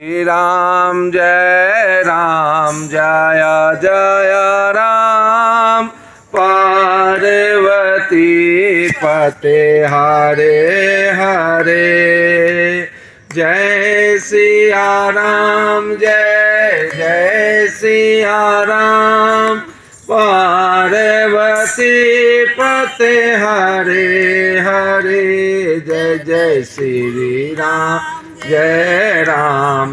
जय राम जय जय राम। पार्वती पते हरे हरे। जय सिया राम जय जय सिया राम। पार्वती पते हरे हरे। जय जय श्री राम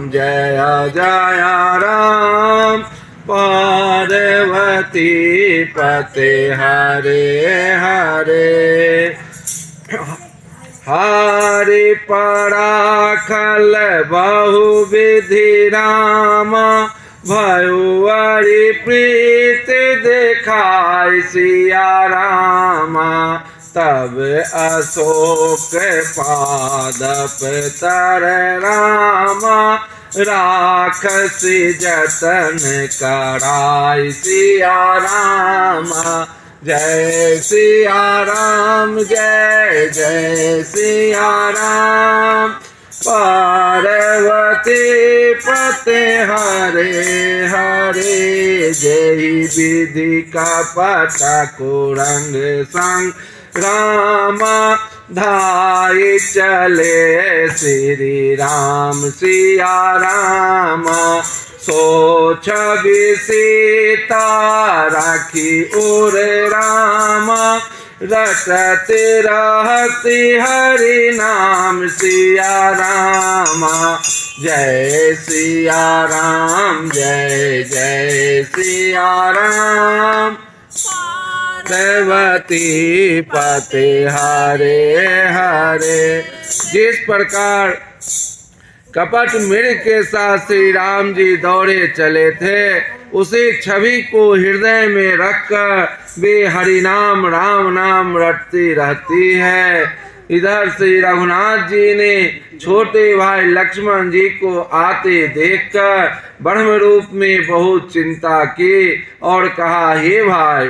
जय जय राम। पार्वती पते हरे हरे। हरि पराखल बहुविधि राम। भयुवरि प्रीत देखाय सिया राम। तब अशोक पादप तर राम। राखसी जतन कराय सिया राम। जय सिया राम जय जय सिया राम। पार्वती पते हरे हरे। जय विधि का पता कुरंग संग राम। धाई चले श्री राम सिया राम। सो छवि सीता राखी उर राम। रटते रहती हरि नाम सिया राम। जय सिया राम जय जय सिया राम। पार्वती पते हरे हरे। जिस प्रकार कपट मृग के साथ श्री राम जी दौड़े चले थे, उसी छवि को हृदय में रखकर वे हरि नाम राम नाम रटती रहती है। इधर श्री रघुनाथ जी ने छोटे भाई लक्ष्मण जी को आते देखकर ब्रह्म रूप में बहुत चिंता की और कहा, हे भाई,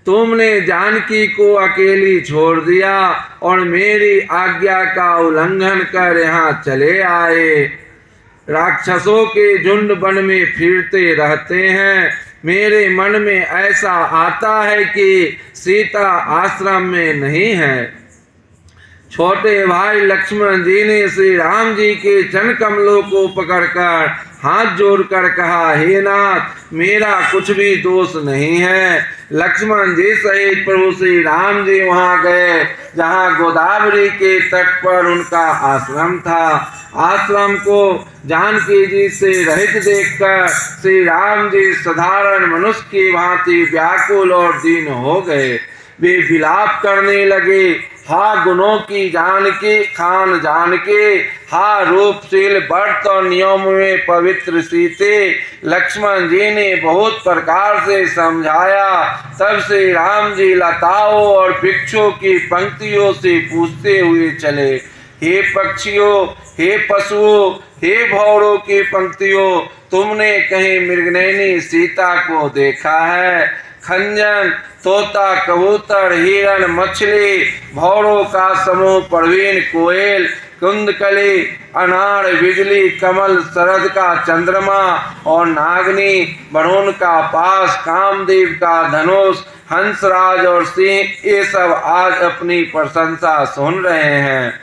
तुमने जानकी को अकेली छोड़ दिया और मेरी आज्ञा का उल्लंघन कर यहाँ चले आए। राक्षसों के झुंड वन में फिरते रहते हैं। मेरे मन में ऐसा आता है कि सीता आश्रम में नहीं है। छोटे भाई लक्ष्मण जी ने श्री राम जी के चरण कमलों को पकड़कर हाथ जोड़कर कहा, हे नाथ, मेरा कुछ भी दोष नहीं है। लक्ष्मण जी सहित प्रभु श्री राम जी वहां गए जहां गोदावरी के तट पर उनका आश्रम था। आश्रम को जानकी जी से रहित देखकर श्री राम जी साधारण मनुष्य की भांति व्याकुल और दीन हो गए। वे विलाप करने लगे, हा गुणों की जानकी खान जानके, हा रूपशील व्रत और नियम में पवित्र सीते। लक्ष्मण जी ने बहुत प्रकार से समझाया। तब से राम जी लताओं और वृक्षों की पंक्तियों से पूछते हुए चले, हे पक्षियों, हे पशुओं, हे भौरों की पंक्तियों, तुमने कहीं मृगनयनी सीता को देखा है? खंजन, तोता, कबूतर, हिरण, मछली, भौरों का समूह, प्रवीण, कोयल, कुंदकली, अनार, बिजली, कमल, शरद का चंद्रमा और नागनी, वरुण का पास, कामदेव का धनुष, हंसराज और सिंह, ये सब आज अपनी प्रशंसा सुन रहे हैं।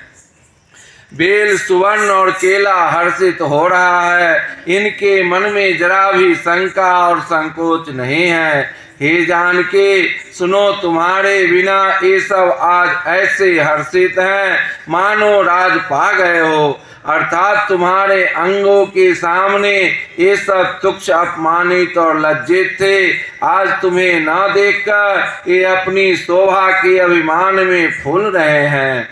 बेल, सुवर्ण और केला हर्षित हो रहा है। इनके मन में जरा भी शंका और संकोच नहीं है। हे जानकी, सुनो, तुम्हारे बिना ये सब आज ऐसे हर्षित हैं मानो राज पा गए हो। अर्थात तुम्हारे अंगों के सामने ये सब तुच्छ, अपमानित और लज्जित थे। आज तुम्हें न देखकर ये अपनी शोभा के अभिमान में फूल रहे हैं।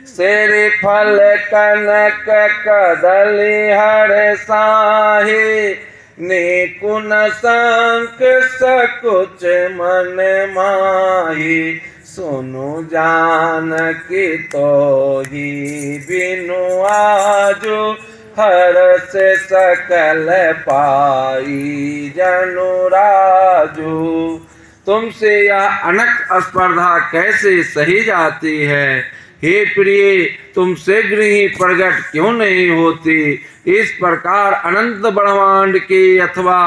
सेरी फल कनक कदली हर साही। निकुन शंख सकुच मन माही। सुनु जानकी तोहि बिनु आजु। हर्ष सकल पाई जनु राजू। तुमसे यह अनक स्पर्धा कैसे सही जाती है? हे प्रिय, तुम शीघ्र ही प्रकट क्यों नहीं होती। इस प्रकार अनंत ब्रह्मांड के अथवा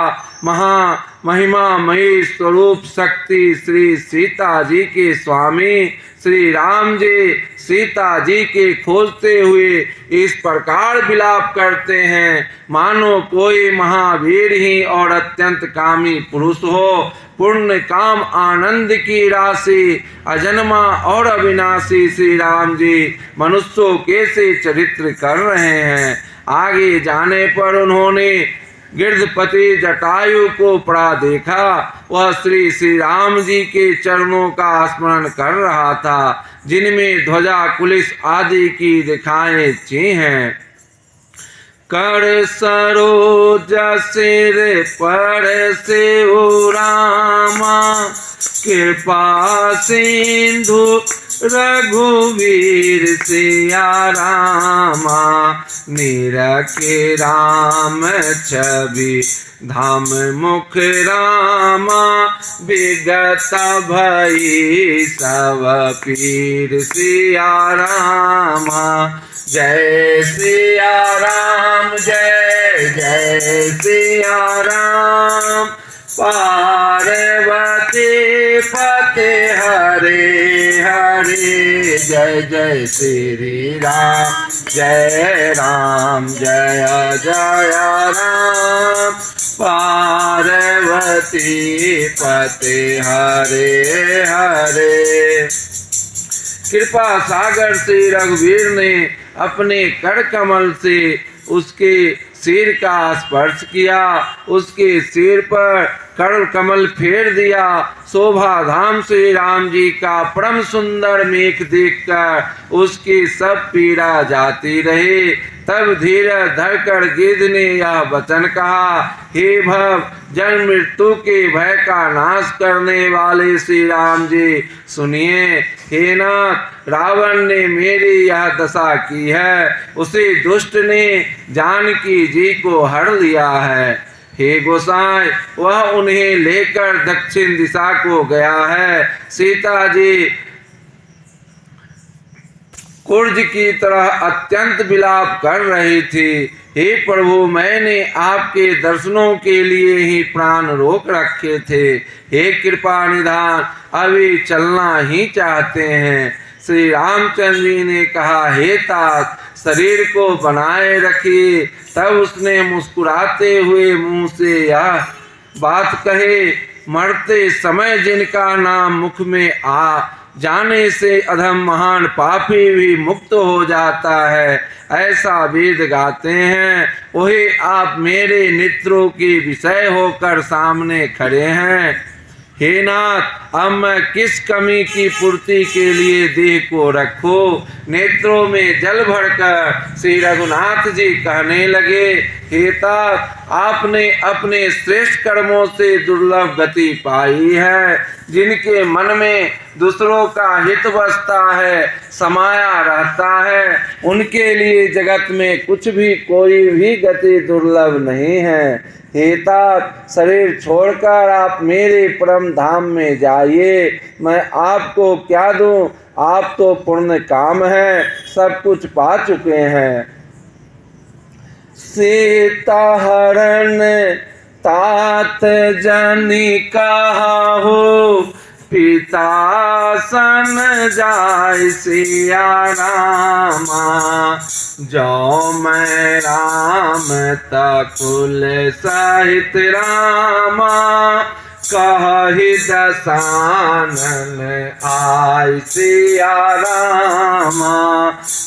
महिमामयी स्वरूप शक्ति श्री सीता जी के स्वामी श्री राम जी सीता जी के खोजते हुए इस प्रकार विलाप करते हैं, मानो कोई महावीर ही और अत्यंत कामी पुरुष हो। पूर्ण काम आनंद की राशि अजन्मा और अविनाशी श्री राम जी मनुष्यों कैसे चरित्र कर रहे हैं। आगे जाने पर उन्होंने गिरधपति जटायु को पड़ा देखा। वह श्री राम जी के चरणों का स्मरण कर रहा था, जिनमें ध्वजा कुलिस आदि की दिखाएं ची हैं। कर सरोज सिर पर से रामा कृपा सिंधु रघुवीर सिया रामा निरखे राम छवि धाम मुख रामा विगत भई सब पीर सिया रामा। जय सिया राम जय जय सिया राम पार्वती पते हरे हरे। जय जय श्री राम जय राम जय जय राम पार्वती पते हरे हरे। कृपा सागर से रघुवीर ने अपने कर कमल से उसके सिर का स्पर्श किया, उसके सिर पर कर कमल फेर दिया। शोभा धाम श्री राम जी का परम सुंदर मेघ देखकर उसकी सब पीड़ा जाती रही। तब धीरज धरकर गिद्ध ने यह वचन कहा, हे भव जन्म मृत्यु के भय का नाश करने वाले श्री राम जी सुनिए। हे नाथ, रावण ने मेरी यह दशा की है, उसी दुष्ट ने जानकी जी को हर लिया है। हे गोसाई, वह उन्हें लेकर दक्षिण दिशा को गया है। सीता जी कुर्ज की तरह अत्यंत विलाप कर रही थी। हे प्रभु, मैंने आपके दर्शनों के लिए ही प्राण रोक रखे थे। हे कृपा निधान, अभी चलना ही चाहते हैं। श्री रामचंद्र जी ने कहा, हे तात, शरीर को बनाए रखिए। तब उसने मुस्कुराते हुए मुंह से यह बात कहे, मरते समय जिनका नाम मुख में आ जाने से अधम महान पापी भी मुक्त हो जाता है, ऐसा वेद गाते हैं। वही आप मेरे नेत्रों के विषय होकर सामने खड़े हैं। हे नाथ, अब मैं किस कमी की पूर्ति के लिए देह को रखूं। नेत्रों में जल भरकर श्री रघुनाथ जी कहने लगे, हे तात, आपने अपने श्रेष्ठ कर्मों से दुर्लभ गति पाई है। जिनके मन में दूसरों का हित बसता है, समाया रहता है, उनके लिए जगत में कुछ भी कोई भी गति दुर्लभ नहीं है। हे तात, शरीर छोड़कर आप मेरे परम धाम में जाइए। मैं आपको क्या दूं, आप तो पूर्ण काम है, सब कुछ पा चुके हैं। सीता हरण तात जनी कहा हो, पिता सन जाय सिया रामा। जो मैं राम तकुल सहित रामा, कहि दसानन आय सिया रामा।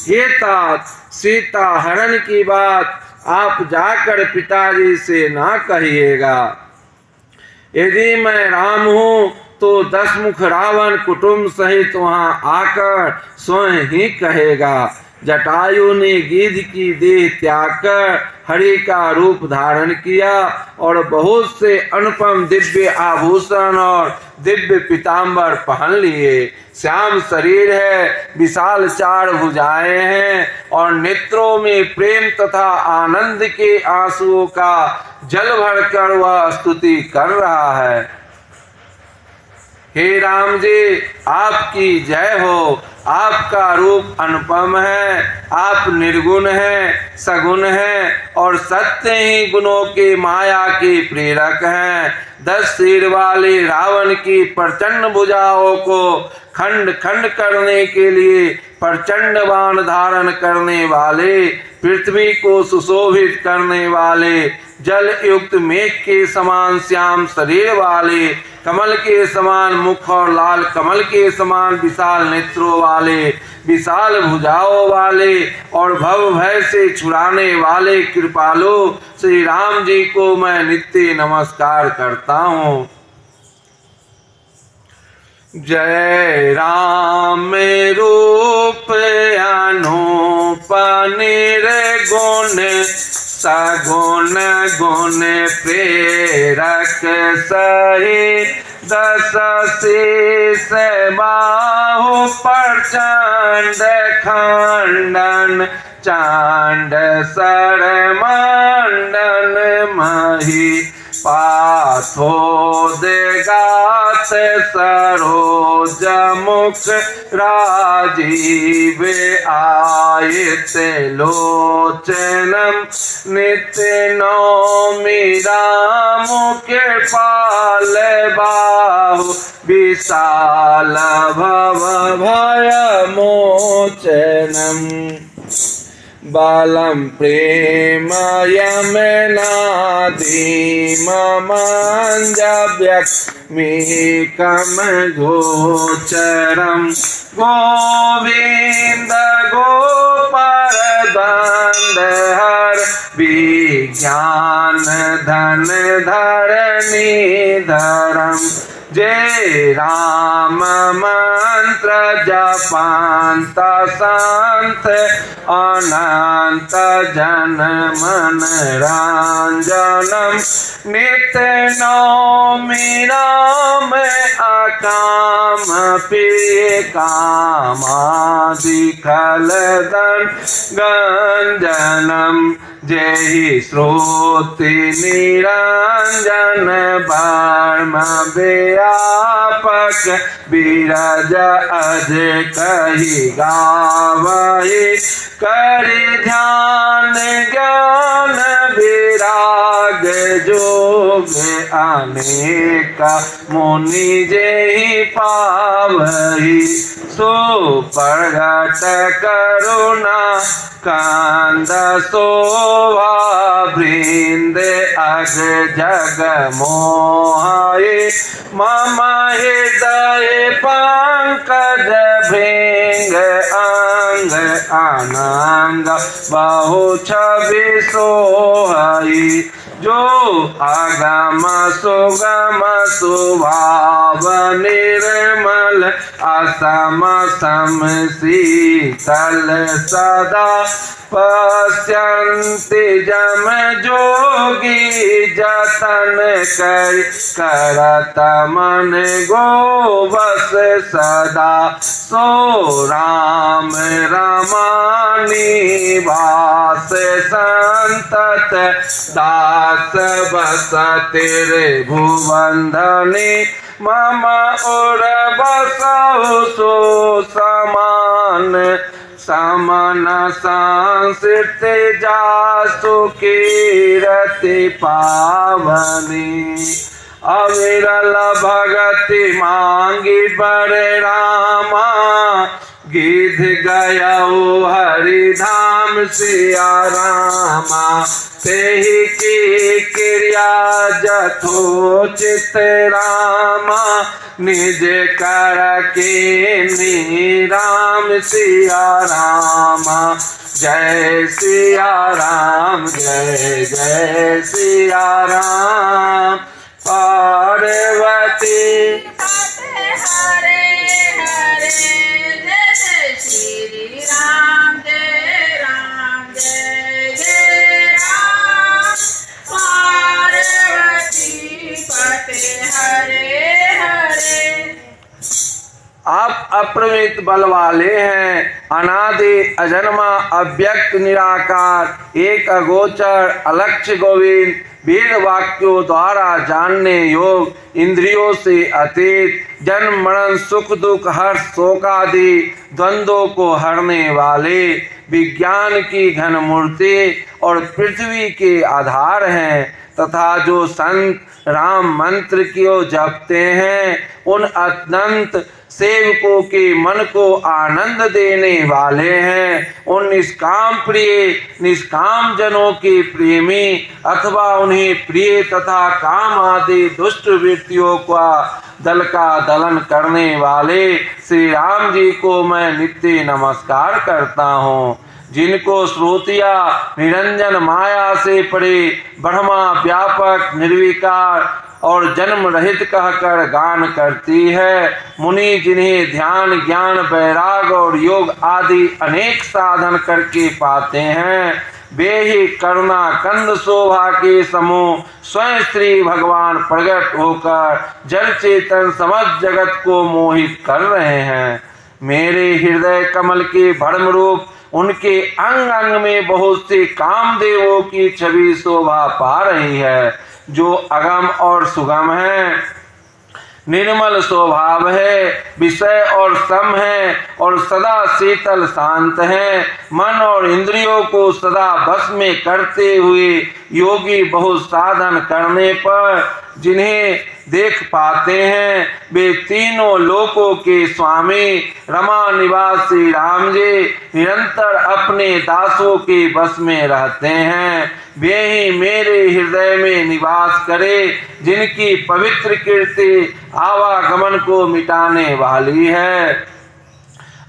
हे तात, सीता हरण की बात आप जाकर पिताजी से ना कहिएगा। यदि मैं राम हूँ तो 10 मुख रावण कुटुंब सहित वहां आकर स्वयं ही कहेगा। जटायु ने गिद्ध की देह त्याग कर हरि का रूप धारण किया और बहुत से अनुपम दिव्य आभूषण और दिव्य पीताम्बर पहन लिए। श्याम शरीर है, विशाल 4 भुजाएं हैं और नेत्रों में प्रेम तथा आनंद के आंसुओं का जल भरकर वह स्तुति कर रहा है। हे राम जी, आपकी जय हो। आपका रूप अनुपम है, आप निर्गुण हैं, सगुण हैं और सत्य ही गुणों की माया के प्रेरक हैं। 10 सिर वाले रावण की प्रचंड भुजाओं को खंड खंड करने के लिए प्रचंड बाण धारण करने वाले, पृथ्वी को सुशोभित करने वाले, जल युक्त मेघ के समान श्याम शरीर वाले, कमल के समान मुख और लाल कमल के समान विशाल नेत्रों वाले, विशाल भुजाओं वाले और भव भय से छुड़ाने वाले कृपालु श्री राम जी को मैं नित्य नमस्कार करता हूँ। जय राम रूप अनूप निर्गुण सगुण गुण प्रेरक सही 10 शीश बाहु प्रचंड खंडन चांड सर मंडन मही पाथोदगात सरोज मुख राजीव आयत लोचनम नित्य नौमि राम कृपाल बाहु विशाल भव भय मोचनम बालम प्रेम यमनादि ममंजव्यक्मीकम गोचरम गोविंद गोपर दंडहर विज्ञान धन धरणी धरम जय राम मंत्र जपांत संत अनंत जन मन रंजनम नित्य नौमि राम अकाम प्रिय कामादि खलदन गंजनम जय श्रोति निरंजन वर्म व्यापक विरज अज कही गावहि करि ध्यान ज्ञान विराग जोग अनेक मुनि जेहि पावहि सो प्रगट करुणा कांद शोभा वृंद अग जग मोहाय मम हृदय पंकज भृंग अंग आनंद बहु छवि सोहई जो आगम सुगम सुभाव निर्मल असम सम शीतल सदा पश्यन्ति जम जोगी जतन कर करत मन गोवस सदा सो राम रमानी वास संतत दास बस तेरे भुवंधनी मम उर बसहु सो समान समन संसित जासु कीरति पावनी अविरल भगति मांगी बड़े रामा गिध गयऊ हरिधाम सिया रामा तेहि की क्रिया जथोचित रामा निज कर के राम सिया रामा जय सिया राम जय जय सिया राम पार्वती हरे हरे जय श्री राम जय जय राम पार्वती पते हरे हरे। आप अपरिमित बल वाले हैं, अनादि अजन्मा अव्यक्त निराकार एक अगोचर अलक्ष्य गोविंद वेद वाक्यों द्वारा जानने योग इंद्रियों से अतीत जन्म मरण सुख दुख हर्ष शोकादि द्वंद्वों को हरने वाले विज्ञान की घन मूर्ति और पृथ्वी के आधार हैं तथा जो संत राम मंत्र को जपते हैं उन अनंत सेवकों के मन को आनंद देने वाले हैं। उन निष्काम प्रिय निष्काम जनों के प्रेमी अथवा उन्हें प्रिय तथा काम आदि दुष्ट वृत्तियों का दल का दलन करने वाले श्री राम जी को मैं नित्य नमस्कार करता हूँ। जिनको श्रोतिया निरंजन माया से परे ब्रह्मा व्यापक निर्विकार और जन्म रहित कहकर गान करती है। मुनि जिन्हें ध्यान ज्ञान वैराग और योग आदि अनेक साधन करके पाते हैं वे ही करुणा कंद शोभा के समूह स्वयं श्री भगवान प्रकट होकर जल चेतन समस्त जगत को मोहित कर रहे हैं। मेरे हृदय कमल के भ्रम रूप उनके अंग अंग में बहुत से कामदेवों की छवि शोभा पा रही है जो अगम और सुगम है, निर्मल स्वभाव है, विषय और सम है और सदा शीतल शांत है। मन और इंद्रियों को सदा बस में करते हुए योगी बहुत साधन करने पर जिन्हें देख पाते हैं वे तीनों लोकों के स्वामी रमा निवास श्री राम जी निरंतर अपने दासों के बस में रहते हैं। वे ही मेरे हृदय में निवास करे जिनकी पवित्र कीर्ति आवागमन को मिटाने वाली है।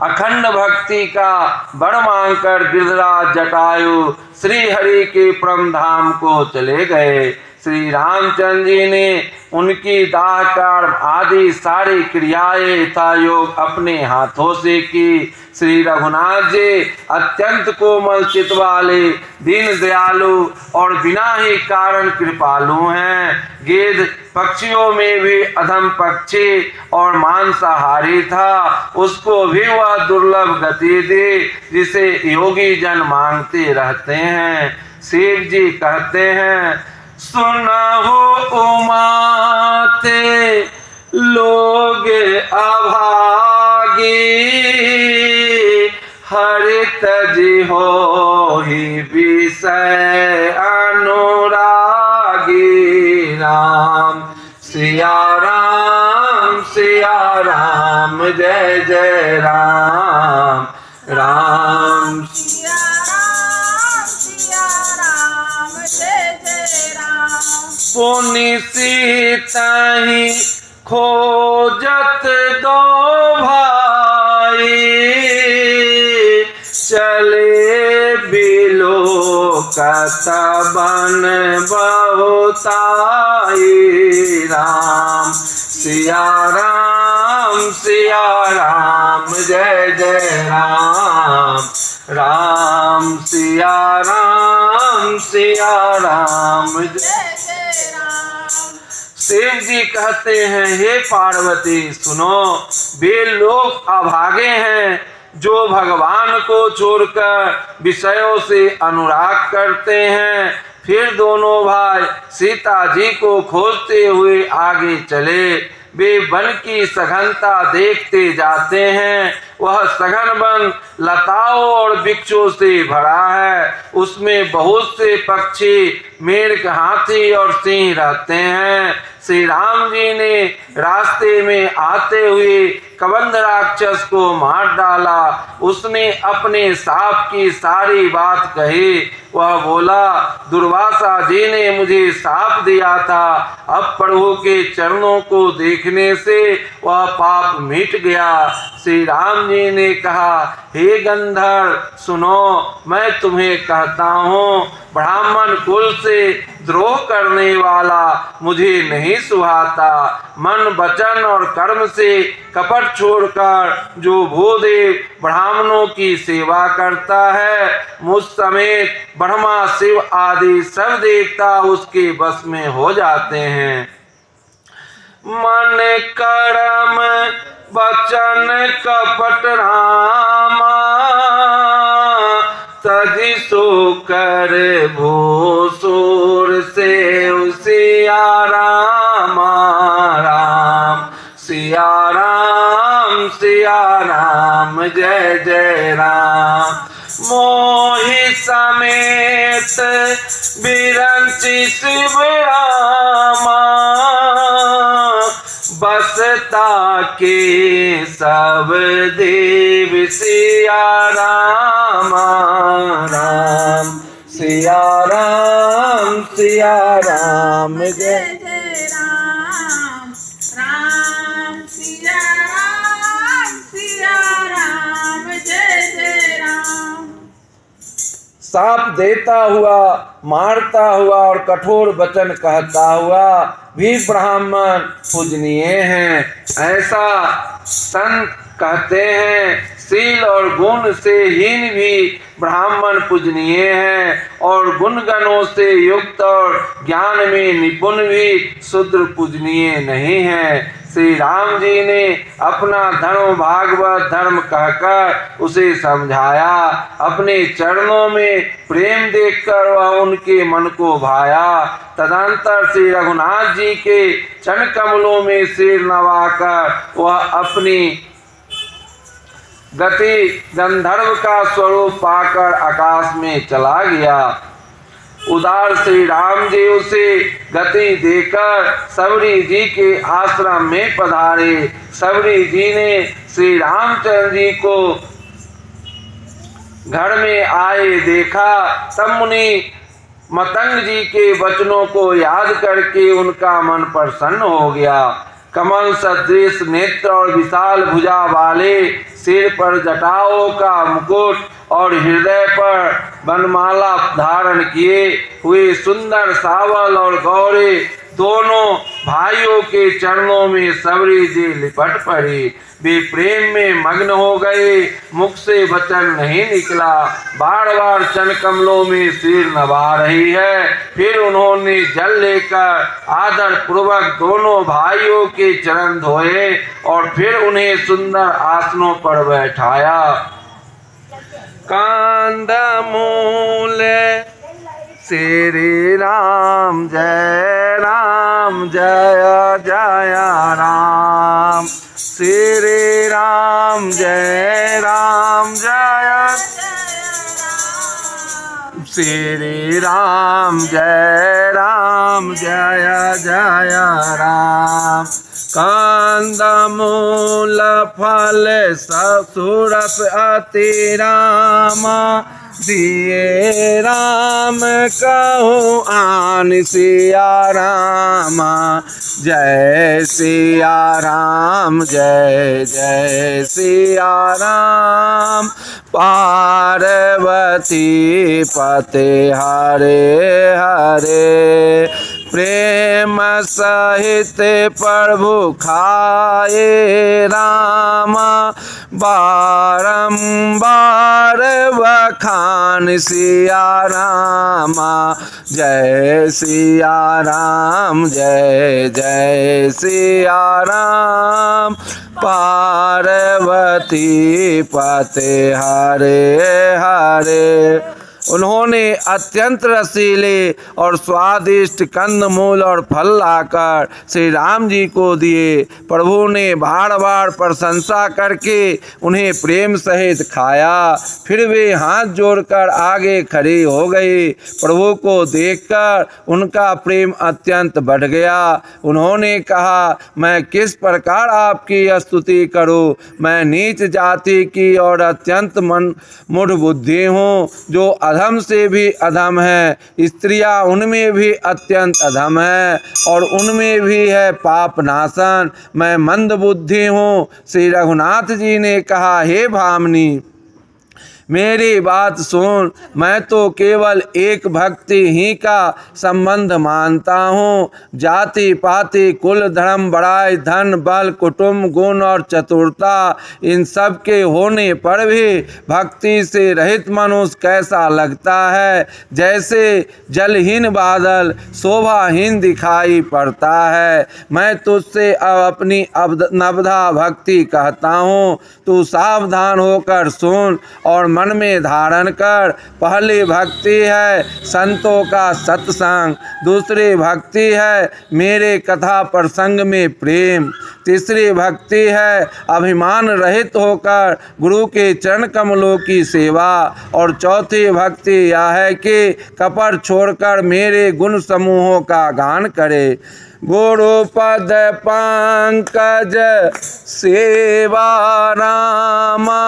अखंड भक्ति का बड़ मांगकर गिरिराज जटायु श्री हरि के परम धाम को चले गए। श्री रामचंद्र जी ने उनकी दाह कर्म आदि सारी क्रियाएं तथा योग अपने हाथों से की। श्री रघुनाथ जी अत्यंत कोमल चित्त वाले दीन दयालु और बिना ही कारण कृपालु हैं। गिद्ध पक्षियों में भी अधम पक्षी और मांसाहारी था, उसको भी वह दुर्लभ गति दी जिसे योगी जन मांगते रहते हैं। शिव जी कहते हैं सुनहो उमाते लोग अभागी हरित जी हो ही विषय अनुरागी। राम सिया राम जय जय राम राम पुनि सीता ही खोजत दो भाई चले बिलो कतबन बहुताई। राम सिया राम जय जय राम राम सिया राम जय। शिव जी कहते हैं हे पार्वती सुनो वे लोग अभागे हैं जो भगवान को छोड़कर विषयों से अनुराग करते हैं। फिर दोनों भाई सीता जी को खोजते हुए आगे चले। वे वन की सघनता देखते जाते हैं। वह सघन वन लताओं और वृक्षों से भरा है। उसमें बहुत से पक्षी मेढक हाथी और सिंह रहते हैं। श्री राम जी ने रास्ते में आते हुए कबंध राक्षस को मार डाला। उसने अपने साप की सारी बात कही। वह बोला दुर्वासा जी ने मुझे साप दिया था, अब प्रभु के चरणों को देखने से वह पाप मिट गया। श्री राम जी ने कहा हे गंधर्व सुनो मैं तुम्हें कहता हूँ ब्राह्मण कुल से द्रोह करने वाला मुझे नहीं सुहाता। मन वचन और कर्म से कपट छोड़कर जो भूदेव ब्राह्मणों की सेवा करता है मुझ समेत ब्रह्मा शिव आदि सब देवता उसके बस में हो जाते हैं। मन कर्म वचन कपट रामा सजी सोकर भूसुर से सिया राम राम सिया राम जय जय राम। मोहि समेत बिरंची शिव रामा बसता के सब देव सिया राम राम सिया राम जय जय जय राम राम सिया राम जय जय राम। साप देता हुआ, मारता हुआ और कठोर वचन कहता हुआ भी ब्राह्मण पूजनीय हैं, ऐसा संत कहते हैं। शील और गुण से हीन भी ब्राह्मण पूजनीय हैं और गुणगणों से युक्त और ज्ञान में निपुण भी शूद्र पूजनीय नहीं है। श्री राम जी ने अपना धर्म भागवत धर्म कहकर उसे समझाया। अपने चरणों में प्रेम देखकर वह उनके मन को भाया। तदंतर श्री रघुनाथ जी के चरण कमलों में सिर नवाकर वह अपनी गति गंधर्व का स्वरूप पाकर आकाश में चला गया। उदार श्री राम जी उसे गति देकर सबरी जी के आश्रम में पधारे। सबरी जी ने श्री रामचंद्र जी को घर में आए देखा। तब मुनि मतंग जी के वचनों को याद करके उनका मन प्रसन्न हो गया। कमल सदृश नेत्र और विशाल भुजा वाले, सिर पर जटाओं का मुकुट और हृदय पर वनमाला धारण किए हुए सुंदर सावल और गौरे दोनों भाइयों के चरणों में सबरी जी लिपट पड़ी। वे प्रेम में मग्न हो गए। मुख से वचन नहीं निकला। बार बार चरण कमलों में सिर नवा रही है। फिर उन्होंने जल लेकर आदर पूर्वक दोनों भाइयों के चरण धोए और फिर उन्हें सुंदर आसनों पर बैठाया। कांदमूल श्री राम जय जय राम। श्री राम जय श्री राम जय जय राम। कंदमूल फल ससुरस अति राम दिए राम कहो आन सिया राम जय सिया राम जय जय सिया राम। पार्वती पते हरे हरे प्रेम सहित प्रभु खाए राम बारंबार बखान सिया राम जय सिया राम जय जय सिया राम। पार्वती पते हरे हरे। उन्होंने अत्यंत रसीले और स्वादिष्ट कंदमूल और फल लाकर श्री राम जी को दिए। प्रभु ने बार बार प्रशंसा करके उन्हें प्रेम सहित खाया। फिर वे हाथ जोड़कर आगे खड़ी हो गई। प्रभु को देखकर उनका प्रेम अत्यंत बढ़ गया। उन्होंने कहा, मैं किस प्रकार आपकी स्तुति करूं? मैं नीच जाति की और अत्यंत मूढ़ बुद्धि हूँ, जो अधम से भी अधम है। स्त्रियां उनमें भी अत्यंत अधम है और उनमें भी है पाप नाशन। मैं मंद बुद्धि हूँ। श्री रघुनाथ जी ने कहा, हे भामिनी, मेरी बात सुन। मैं तो केवल एक भक्ति ही का संबंध मानता हूँ। जाति पाति कुल धर्म बड़ाई धन बल कुटुंब गुण और चतुरता इन सब के होने पर भी भक्ति से रहित मनुष्य कैसा लगता है? जैसे जलहीन बादल शोभाहीन दिखाई पड़ता है। मैं तुझसे अब अपनी नवधा भक्ति कहता हूँ, तू सावधान होकर सुन और मन में धारण कर। पहली भक्ति है संतों का सत्संग, दूसरी भक्ति है मेरे कथा प्रसंग में प्रेम, तीसरी भक्ति है अभिमान रहित होकर गुरु के चरण कमलों की सेवा, और चौथी भक्ति यह है कि कपट छोड़कर मेरे गुण समूहों का गान करे। गुरु पद पंकज सेवा रामा,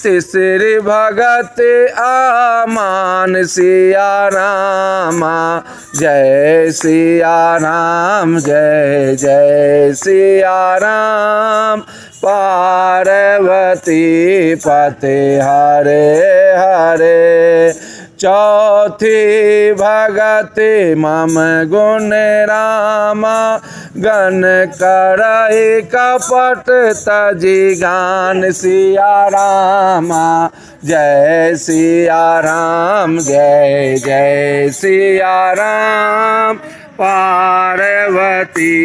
तीसरी भगत आमान सिया रामा। जय सिया राम, जय जय सिया राम। पार्वती पते हरे हरे, चौथी भगति मम गुण रामा। गण करई कपट तजी गान सिया रामा। जय सिया राम, जय जय सिया राम। पार्वती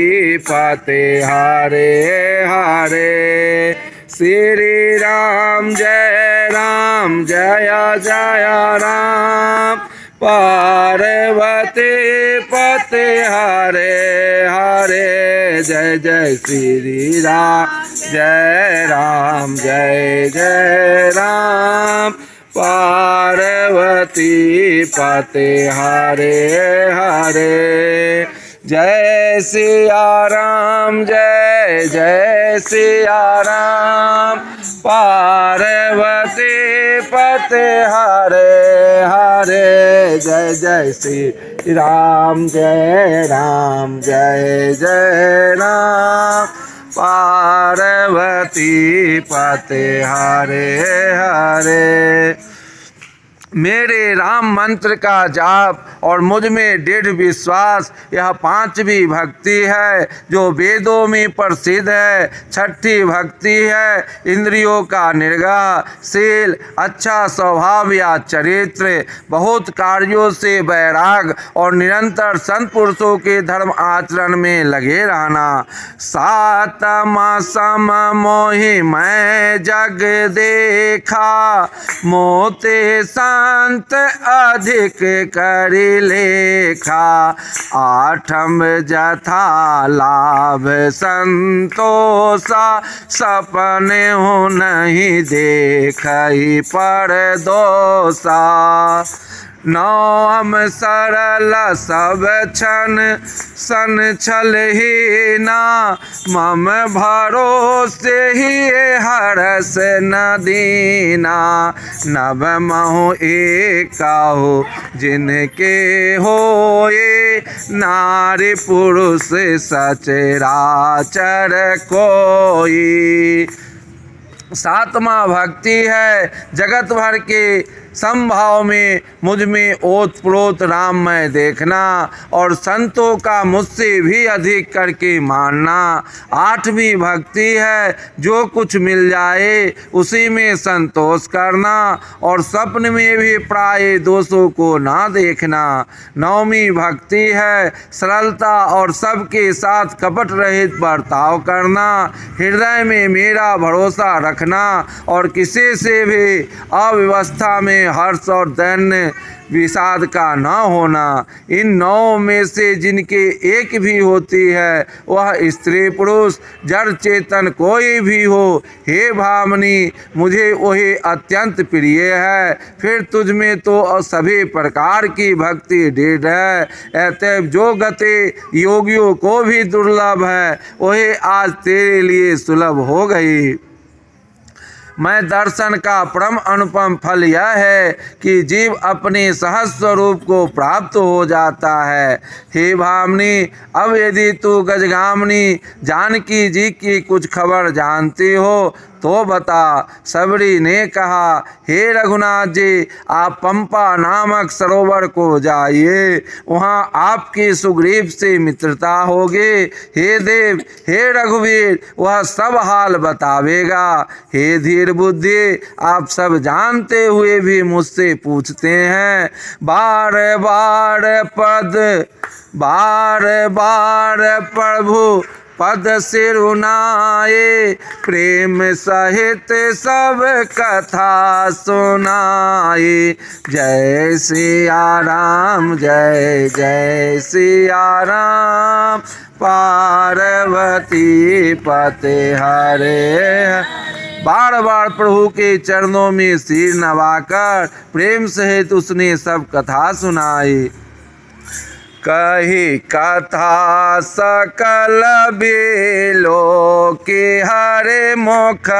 पते हरे हरे, श्री राम जय राम, जय जय राम। पार्वती पते हरे हरे, जय जय श्री राम, जय राम, जय जय राम। पार्वती पते हरे हरे, जय सिया राम, जय जय सिया राम। पार्वती पते हरे हरे, जय जय श्री राम, जय राम, जय जय राम। पार्वती पते हरे हरे, मेरे राम मंत्र का जाप और मुझ में दृढ़ विश्वास, यह पांचवी भक्ति है जो वेदों में प्रसिद्ध है। छठी भक्ति है इंद्रियों का निग्रहशील, अच्छा स्वभाव या चरित्र, बहुत कार्यों से वैराग और निरंतर संत पुरुषों के धर्म आचरण में लगे रहना। सातमा सम मोहि मैं जग देखा, मोते संत अधिक करि लेखा। आठम जथा लाभ संतोषा, सपने हो नहीं देखई पर दोषा। नौम सरल सब छन सन छल ही ना, मम भरोसे ही हरस न दीना। नव महु एकाहु जिनके होए, नारी पुरुष सचराचर कोई। सातवां भक्ति है जगत भर के समभाव में मुझ में ओत प्रोत राममय देखना, और संतों का मुझसे भी अधिक करके मानना। आठवीं भक्ति है जो कुछ मिल जाए उसी में संतोष करना, और स्वप्न में भी प्राय दोषों को ना देखना। नौवीं भक्ति है सरलता और सबके साथ कपट रहित बर्ताव करना, हृदय में मेरा भरोसा रखना, और किसी से भी अव्यवस्था में हर्ष और दैन्य विषाद का न होना। इन नौ में से जिनके एक भी होती है, वह स्त्री पुरुष जड़ चेतन कोई भी हो, हे भामनी मुझे वही अत्यंत प्रिय है। फिर तुझ में तो सभी प्रकार की भक्ति दृढ़ है, अतएव जो गति योगियों को भी दुर्लभ है वही आज तेरे लिए सुलभ हो गई। मैं दर्शन का परम अनुपम फल यह है कि जीव अपने सहज स्वरूप को प्राप्त हो जाता है। हे भामनी, अब यदि तू गजगामिनी जानकी जी की कुछ खबर जानती हो तो बता। सबरी ने कहा, हे रघुनाथ जी, आप पंपा नामक सरोवर को जाइए, वहाँ आपकी सुग्रीव से मित्रता होगी। हे देव, हे रघुवीर, वह सब हाल बतावेगा। हे धीर बुद्धि, आप सब जानते हुए भी मुझसे पूछते हैं। बार बार प्रभु पद सिरुनाए, प्रेम सहित सब कथा सुनाए। जय सिया राम, जय जय सिया राम, पार्वती पते हरे। बार बार प्रभु के चरणों में सिर नवाकर प्रेम सहित उसने सब कथा सुनाई। कही कथा सकल बेलो के हरे मुख,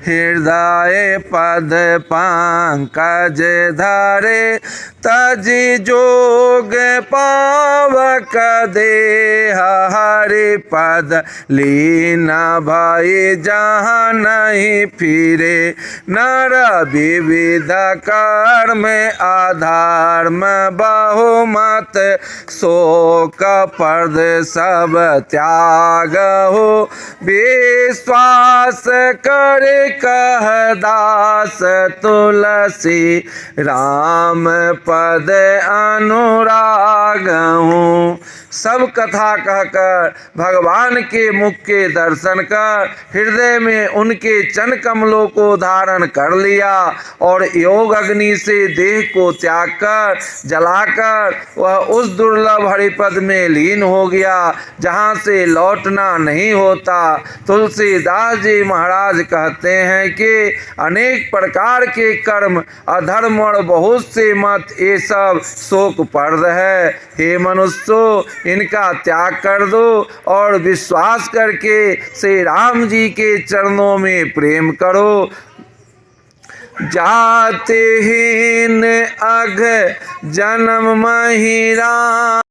हृदय पद पंकज धरे। तजि जोग पावक देह, हरि पद लीन भई जहाँ नहीं फिरे। नर विविध कर्म अधर्म बहुमत, शोक पर्द सब त्याग हो। विश्वास कर कह दास, तुलसी राम पद अनुराग हूँ। सब कथा कहकर भगवान के मुख के दर्शन कर हृदय में उनके चरण कमलों को धारण कर लिया और योग अग्नि से देह को त्याग कर जलाकर वह उस दुर्लभ हरिपद में लीन हो गया जहाँ से लौटना नहीं होता। तुलसीदास जी महाराज कहते हैं कि अनेक प्रकार के कर्म अधर्म और बहुत से मत ये सब शोक पर्द है। हे मनुष्यों, इनका त्याग कर दो और विश्वास करके श्री राम जी के चरणों में प्रेम करो। जाते हीन अघ जन्म महिरा।